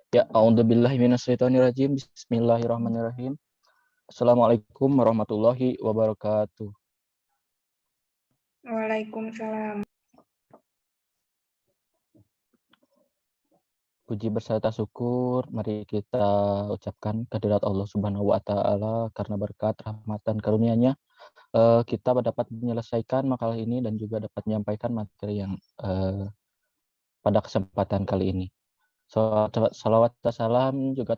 Ya, a'udzubillahi minasyaitonirrajim. Bismillahirrahmanirrahim. Assalamualaikum warahmatullahi wabarakatuh. Waalaikumsalam. Puji berserta syukur, mari kita ucapkan kehadirat Allah Subhanahu wa taala karena berkat rahmat dan karunia-Nya kita dapat menyelesaikan makalah ini dan juga dapat menyampaikan materi yang pada kesempatan kali ini. Salawat dan salam juga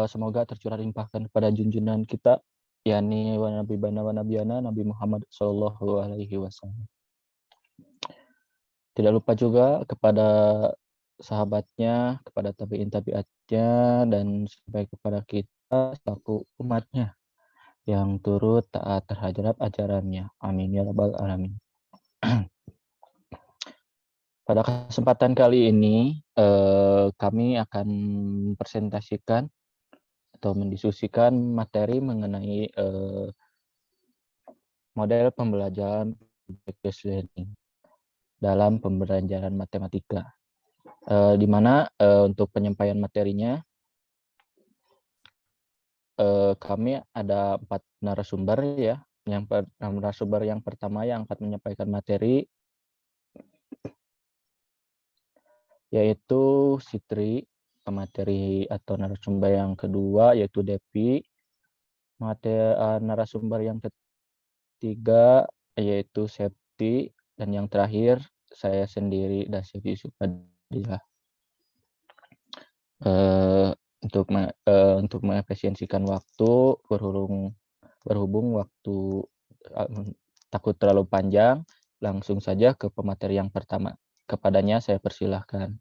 semoga tercurah limpahkan kepada junjungan kita, yakni wa nabiyana Nabi Muhammad Shallallahu Alaihi Wasallam. Tidak lupa juga kepada sahabatnya, kepada tabi'in tabi'atnya, dan sampai kepada kita selaku umatnya yang turut taat terhadap ajarannya. Amin ya rabbal alamin. Pada kesempatan kali ini kami akan presentasikan atau mendiskusikan materi mengenai model pembelajaran project learning dalam pembelajaran matematika. Di mana untuk penyampaian materinya kami ada 4 narasumber ya. Narasumber yang pertama yang akan menyampaikan materi yaitu Sitri, pemateri atau narasumber yang kedua yaitu Devi, narasumber yang ketiga yaitu Septi, dan yang terakhir saya sendiri Dasyif Yusuf Fadilah. Untuk mengefisiensikan waktu, berhubung waktu takut terlalu panjang, langsung saja ke pemateri yang pertama. Kepadanya saya persilahkan.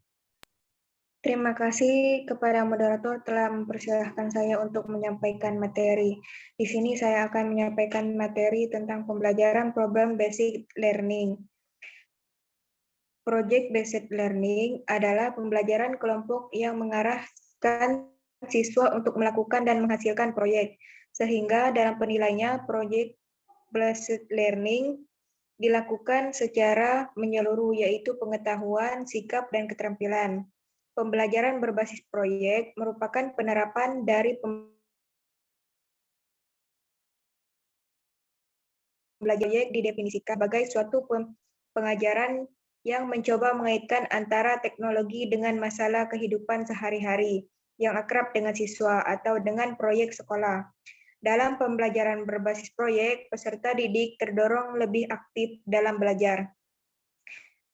Terima kasih kepada moderator telah mempersilahkan saya untuk menyampaikan materi. Di sini saya akan menyampaikan materi tentang pembelajaran problem basic learning. Project based learning adalah pembelajaran kelompok yang mengarahkan siswa untuk melakukan dan menghasilkan proyek. Sehingga dalam penilaiannya project based learning dilakukan secara menyeluruh, yaitu pengetahuan, sikap, dan keterampilan. Pembelajaran berbasis proyek merupakan penerapan dari pembelajaran didefinisikan sebagai suatu pengajaran yang mencoba mengaitkan antara teknologi dengan masalah kehidupan sehari-hari yang akrab dengan siswa atau dengan proyek sekolah. Dalam pembelajaran berbasis proyek, peserta didik terdorong lebih aktif dalam belajar.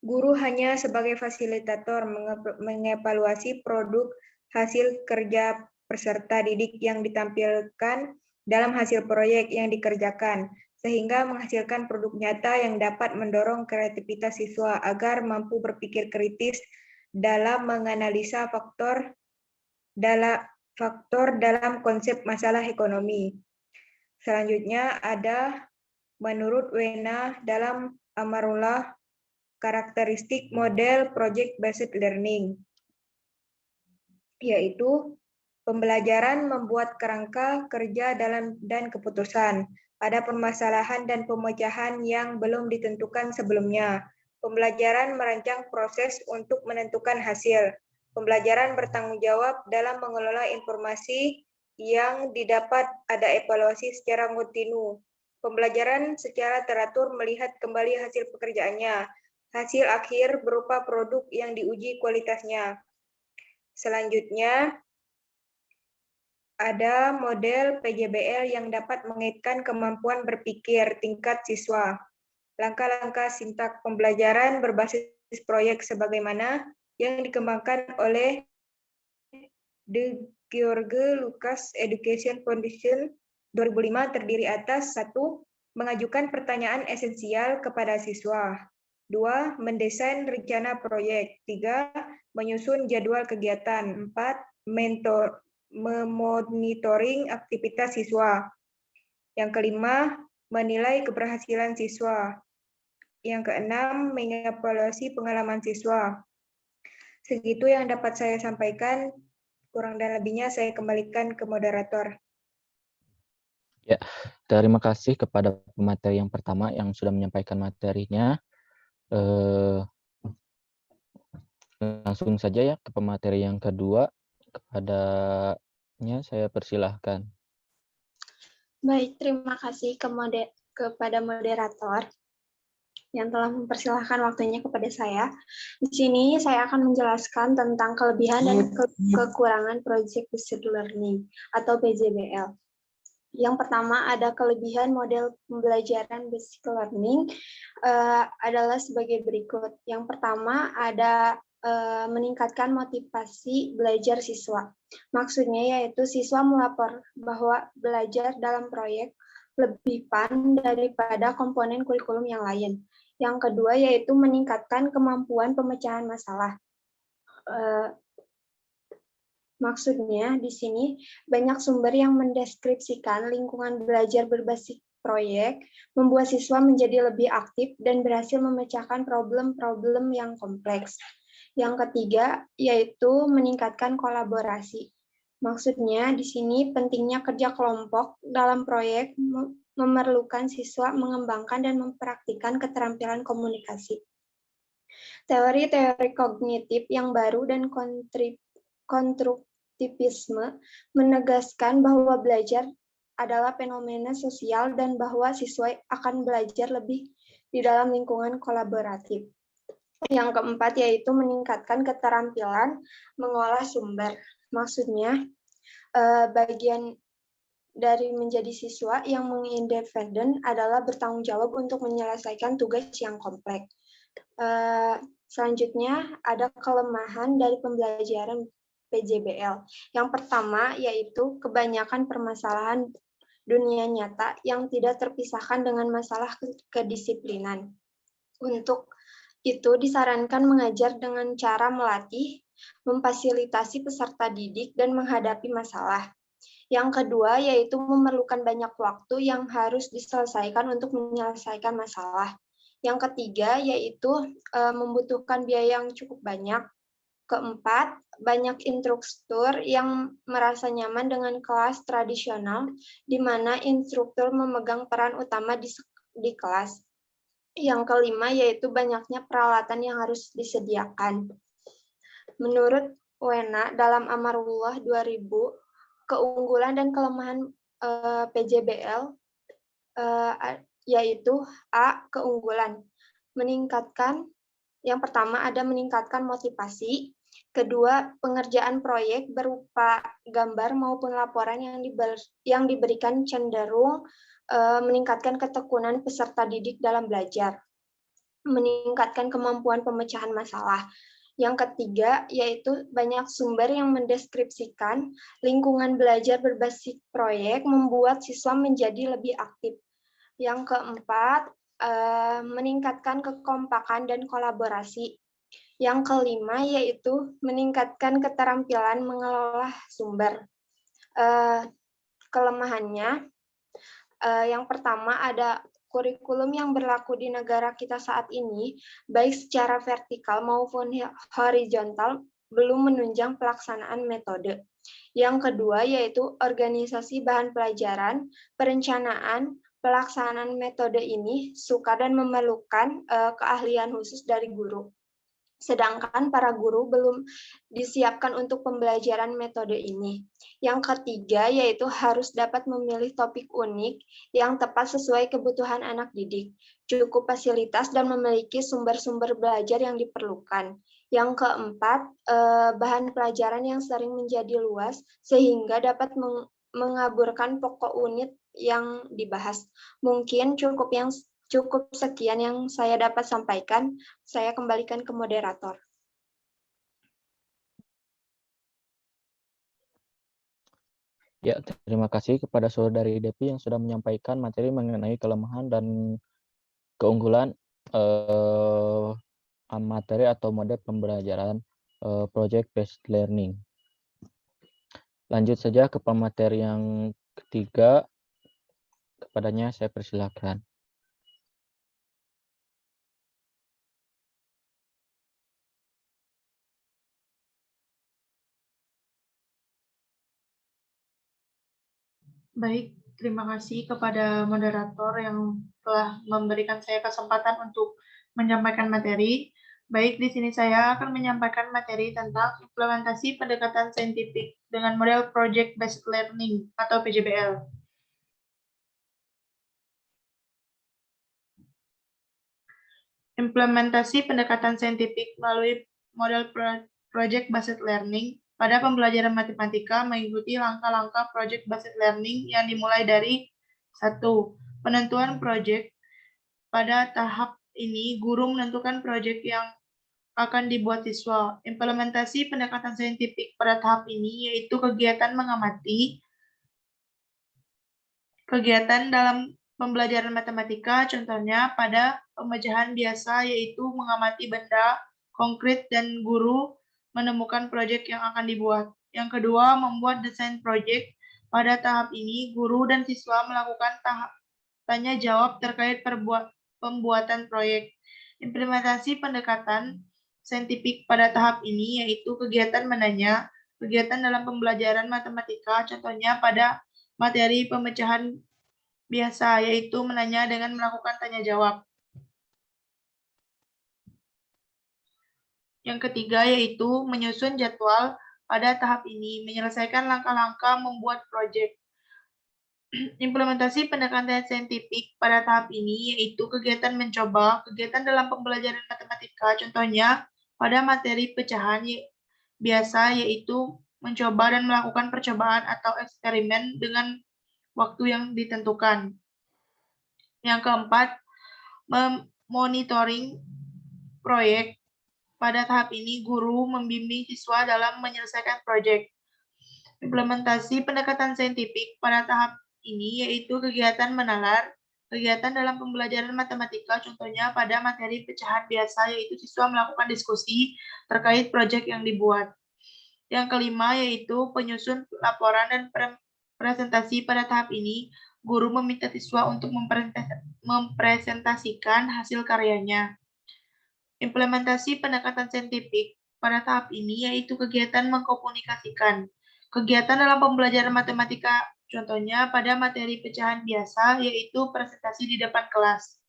Guru hanya sebagai fasilitator mengevaluasi produk hasil kerja peserta didik yang ditampilkan dalam hasil proyek yang dikerjakan, sehingga menghasilkan produk nyata yang dapat mendorong kreativitas siswa agar mampu berpikir kritis dalam menganalisa faktor dalam konsep masalah ekonomi. Selanjutnya ada menurut Wena dalam Amarullah karakteristik model project-based learning, yaitu pembelajaran membuat kerangka kerja dan keputusan pada permasalahan dan pemecahan yang belum ditentukan sebelumnya. Pembelajaran merancang proses untuk menentukan hasil. Pembelajaran bertanggung jawab dalam mengelola informasi yang didapat, ada evaluasi secara kontinu. Pembelajaran secara teratur melihat kembali hasil pekerjaannya. Hasil akhir berupa produk yang diuji kualitasnya. Selanjutnya, ada model PJBL yang dapat mengaitkan kemampuan berpikir tingkat siswa. Langkah-langkah sintak pembelajaran berbasis proyek sebagaimana yang dikembangkan oleh De George Lucas Education Foundation 2005 terdiri atas 1. Mengajukan pertanyaan esensial kepada siswa. 2. Mendesain rencana proyek. 3. Menyusun jadwal kegiatan. 4. Memonitoring aktivitas siswa. Yang kelima, menilai keberhasilan siswa. Yang keenam, mengevaluasi pengalaman siswa. Segitu yang dapat saya sampaikan. Kurang dan lebihnya saya kembalikan ke moderator. Ya, terima kasih kepada pemateri yang pertama yang sudah menyampaikan materinya. Langsung saja ya ke pemateri yang kedua, kepadanya saya persilahkan. Baik, terima kasih kepada moderator yang telah mempersilahkan waktunya kepada saya. Di sini saya akan menjelaskan tentang kelebihan dan kekurangan Project Based Learning atau PJBL. Yang pertama ada kelebihan model pembelajaran basic learning adalah sebagai berikut. Yang pertama ada meningkatkan motivasi belajar siswa. Maksudnya yaitu siswa melapor bahwa belajar dalam proyek lebih fun daripada komponen kurikulum yang lain. Yang kedua yaitu meningkatkan kemampuan pemecahan masalah. Maksudnya di sini banyak sumber yang mendeskripsikan lingkungan belajar berbasis proyek, membuat siswa menjadi lebih aktif dan berhasil memecahkan problem-problem yang kompleks. Yang ketiga yaitu meningkatkan kolaborasi. Maksudnya di sini pentingnya kerja kelompok dalam proyek memerlukan siswa mengembangkan dan mempraktikkan keterampilan komunikasi. Teori-teori kognitif yang baru dan konstruktivisme menegaskan bahwa belajar adalah fenomena sosial dan bahwa siswa akan belajar lebih di dalam lingkungan kolaboratif. Yang keempat yaitu meningkatkan keterampilan mengolah sumber. Maksudnya bagian dari menjadi siswa yang mengindependen adalah bertanggung jawab untuk menyelesaikan tugas yang kompleks. Selanjutnya ada kelemahan dari pembelajaran PJBL. Yang pertama yaitu kebanyakan permasalahan dunia nyata yang tidak terpisahkan dengan masalah kedisiplinan. Untuk itu disarankan mengajar dengan cara melatih, memfasilitasi peserta didik, dan menghadapi masalah. Yang kedua yaitu memerlukan banyak waktu yang harus diselesaikan untuk menyelesaikan masalah. Yang ketiga yaitu membutuhkan biaya yang cukup banyak. Keempat, banyak instruktur yang merasa nyaman dengan kelas tradisional, di mana instruktur memegang peran utama di kelas. Yang kelima yaitu banyaknya peralatan yang harus disediakan. Menurut Wena dalam Amarullah 2000, keunggulan dan kelemahan PJBL yaitu A. Keunggulan. Yang pertama ada meningkatkan motivasi, kedua pengerjaan proyek berupa gambar maupun laporan yang diberikan cenderung meningkatkan ketekunan peserta didik dalam belajar, meningkatkan kemampuan pemecahan masalah. Yang ketiga yaitu banyak sumber yang mendeskripsikan lingkungan belajar berbasis proyek membuat siswa menjadi lebih aktif. Yang keempat, meningkatkan kekompakan dan kolaborasi. Yang kelima yaitu meningkatkan keterampilan mengelola sumber. Kelemahannya, yang pertama ada kurikulum yang berlaku di negara kita saat ini, baik secara vertikal maupun horizontal, belum menunjang pelaksanaan metode. Yang kedua yaitu organisasi bahan pelajaran, perencanaan, pelaksanaan metode ini sukar dan memerlukan keahlian khusus dari guru. Sedangkan para guru belum disiapkan untuk pembelajaran metode ini. Yang ketiga yaitu harus dapat memilih topik unik yang tepat sesuai kebutuhan anak didik, cukup fasilitas dan memiliki sumber-sumber belajar yang diperlukan. Yang keempat, bahan pelajaran yang sering menjadi luas sehingga dapat mengaburkan pokok unit yang dibahas. Mungkin cukup sekian yang saya dapat sampaikan. Saya kembalikan ke moderator. Ya, terima kasih kepada Saudari Depi yang sudah menyampaikan materi mengenai kelemahan dan keunggulan materi atau model pembelajaran Project Based Learning. Lanjut saja ke pemateri yang ketiga. Kepadanya saya persilakan. Baik, terima kasih kepada moderator yang telah memberikan saya kesempatan untuk menyampaikan materi. Baik, di sini saya akan menyampaikan materi tentang implementasi pendekatan saintifik dengan model Project Based Learning atau PJBL. Implementasi pendekatan saintifik melalui model Project Based Learning pada pembelajaran matematika mengikuti langkah-langkah Project Based Learning yang dimulai dari 1. Penentuan proyek. Pada tahap ini, guru menentukan proyek yang akan dibuat siswa. Implementasi pendekatan saintifik pada tahap ini yaitu kegiatan mengamati kegiatan dalam pembelajaran matematika, contohnya pada pemecahan biasa yaitu mengamati benda konkret dan guru menemukan proyek yang akan dibuat. Yang kedua, membuat desain proyek. Pada tahap ini, guru dan siswa melakukan tanya jawab terkait pembuatan proyek. Implementasi pendekatan saintifik pada tahap ini yaitu kegiatan menanya, kegiatan dalam pembelajaran matematika, contohnya pada materi pemecahan biasa, yaitu menanya dengan melakukan tanya jawab. Yang ketiga yaitu menyusun jadwal. Pada tahap ini, menyelesaikan langkah-langkah membuat proyek. Implementasi pendekatan saintifik pada tahap ini yaitu kegiatan mencoba, kegiatan dalam pembelajaran matematika, contohnya pada materi pecahan biasa yaitu mencoba dan melakukan percobaan atau eksperimen dengan waktu yang ditentukan. Yang keempat, monitoring proyek. Pada tahap ini, guru membimbing siswa dalam menyelesaikan proyek. Implementasi pendekatan saintifik pada tahap ini yaitu kegiatan menalar, kegiatan dalam pembelajaran matematika, contohnya pada materi pecahan biasa, yaitu siswa melakukan diskusi terkait proyek yang dibuat. Yang kelima yaitu penyusun laporan dan presentasi. Pada tahap ini, guru meminta siswa untuk mempresentasikan hasil karyanya. Implementasi pendekatan saintifik pada tahap ini yaitu kegiatan mengkomunikasikan. Kegiatan dalam pembelajaran matematika, contohnya pada materi pecahan biasa, yaitu presentasi di depan kelas.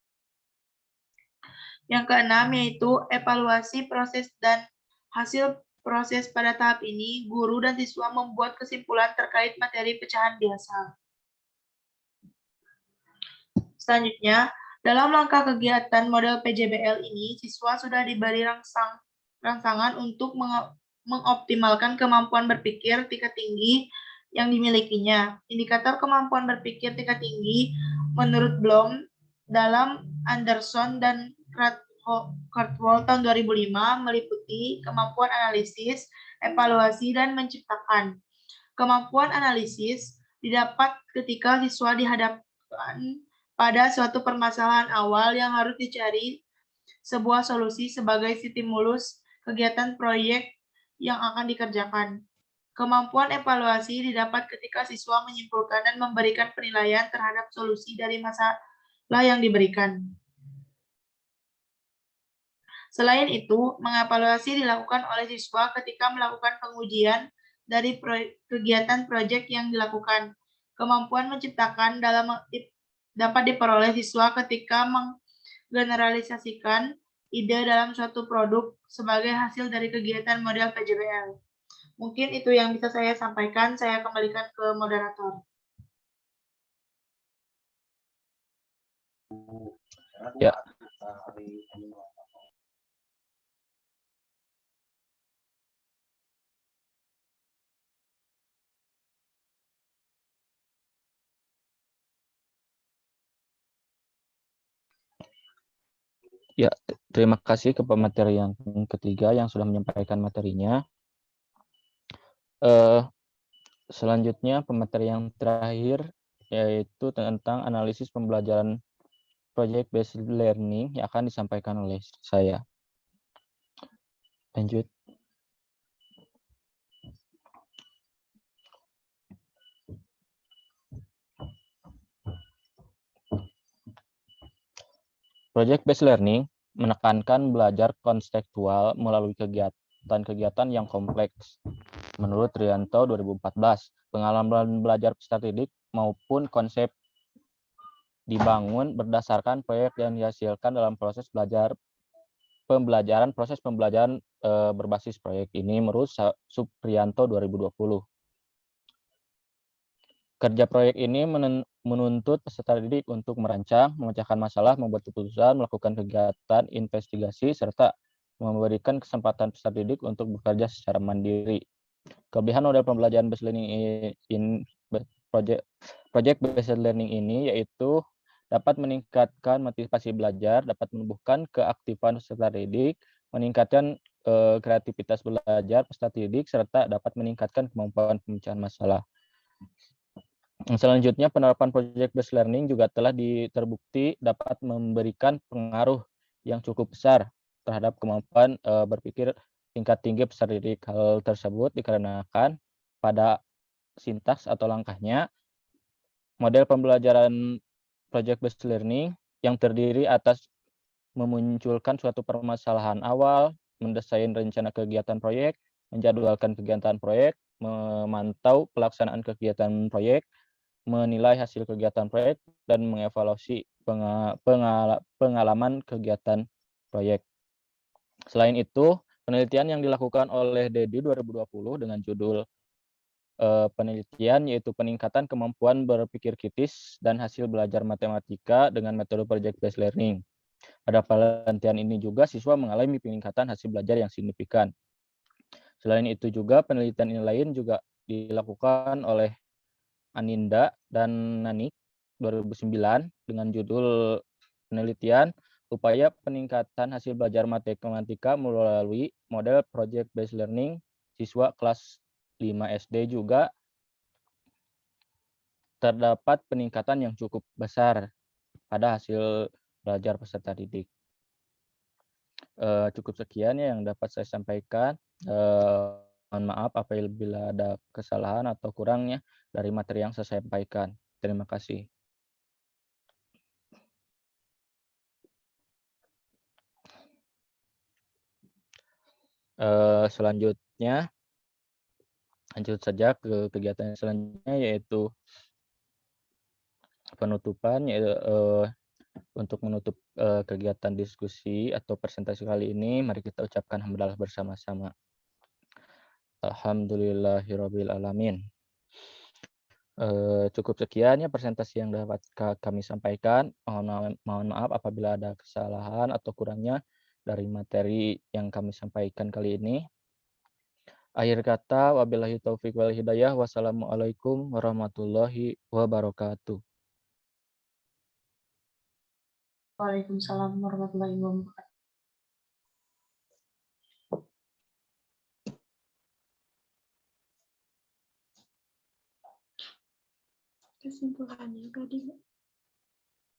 Yang keenam yaitu evaluasi proses dan hasil proses. Pada tahap ini, guru dan siswa membuat kesimpulan terkait materi pecahan biasa. Selanjutnya, dalam langkah kegiatan model PJBL ini, siswa sudah diberi rangsangan untuk mengoptimalkan kemampuan berpikir tingkat tinggi yang dimilikinya. Indikator kemampuan berpikir tingkat tinggi menurut Bloom dalam Anderson dan Krathwohl tahun 2005 meliputi kemampuan analisis, evaluasi, dan menciptakan. Kemampuan analisis didapat ketika siswa dihadapkan pada suatu permasalahan awal yang harus dicari sebuah solusi sebagai stimulus kegiatan proyek yang akan dikerjakan. Kemampuan evaluasi didapat ketika siswa menyimpulkan dan memberikan penilaian terhadap solusi dari masalah yang diberikan. Selain itu, mengevaluasi dilakukan oleh siswa ketika melakukan pengujian dari kegiatan proyek yang dilakukan. Kemampuan menciptakan dapat diperoleh siswa ketika menggeneralisasikan ide dalam suatu produk sebagai hasil dari kegiatan model PJBL. Mungkin itu yang bisa saya sampaikan. Saya kembalikan ke moderator. Ya. Ya, terima kasih ke pemateri yang ketiga yang sudah menyampaikan materinya. Selanjutnya pemateri yang terakhir yaitu tentang analisis pembelajaran project based learning yang akan disampaikan oleh saya. Lanjut. Project based learning menekankan belajar konseptual melalui kegiatan yang kompleks. Menurut Trianto 2014, pengalaman belajar peserta didik maupun konsep dibangun berdasarkan proyek yang dihasilkan dalam proses belajar proses pembelajaran berbasis proyek ini menurut Supriyanto 2020. Kerja proyek ini menuntut peserta didik untuk merancang, memecahkan masalah, membuat keputusan, melakukan kegiatan investigasi, serta memberikan kesempatan peserta didik untuk bekerja secara mandiri. Kelebihan model pembelajaran based learning project based learning ini yaitu dapat meningkatkan motivasi belajar, dapat menumbuhkan keaktifan peserta didik, meningkatkan kreativitas belajar peserta didik, serta dapat meningkatkan kemampuan pemecahan masalah. Selanjutnya, penerapan project based learning juga telah terbukti dapat memberikan pengaruh yang cukup besar terhadap kemampuan berpikir tingkat tinggi peserta didik. Hal tersebut dikarenakan pada sintaks atau langkahnya, model pembelajaran project based learning yang terdiri atas memunculkan suatu permasalahan awal, mendesain rencana kegiatan proyek, menjadwalkan kegiatan proyek, memantau pelaksanaan kegiatan proyek, menilai hasil kegiatan proyek, dan mengevaluasi pengalaman kegiatan proyek. Selain itu, penelitian yang dilakukan oleh DEDI 2020 dengan judul penelitian yaitu peningkatan kemampuan berpikir kritis dan hasil belajar matematika dengan metode project based learning. Pada penelitian ini juga siswa mengalami peningkatan hasil belajar yang signifikan. Selain itu juga penelitian ini lain juga dilakukan oleh Aninda dan Nanik 2009 dengan judul penelitian upaya peningkatan hasil belajar matematika melalui model project based learning siswa kelas 5 SD. Juga terdapat peningkatan yang cukup besar pada hasil belajar peserta didik. Cukup sekian ya yang dapat saya sampaikan. Mohon maaf apabila ada kesalahan atau kurangnya dari materi yang saya sampaikan. Terima kasih. Selanjutnya, lanjut saja ke kegiatan selanjutnya yaitu penutupan. Untuk menutup kegiatan diskusi atau presentasi kali ini, mari kita ucapkan hamdalah bersama-sama. Alhamdulillahirabbil alamin. Cukup sekian ya presentasi yang dapat kami sampaikan. Mohon maaf apabila ada kesalahan atau kurangnya dari materi yang kami sampaikan kali ini. Akhir kata, wabillahi taufik wal hidayah. Wassalamualaikum warahmatullahi wabarakatuh. Waalaikumsalam warahmatullahi wabarakatuh. Kesimpulannya tadi,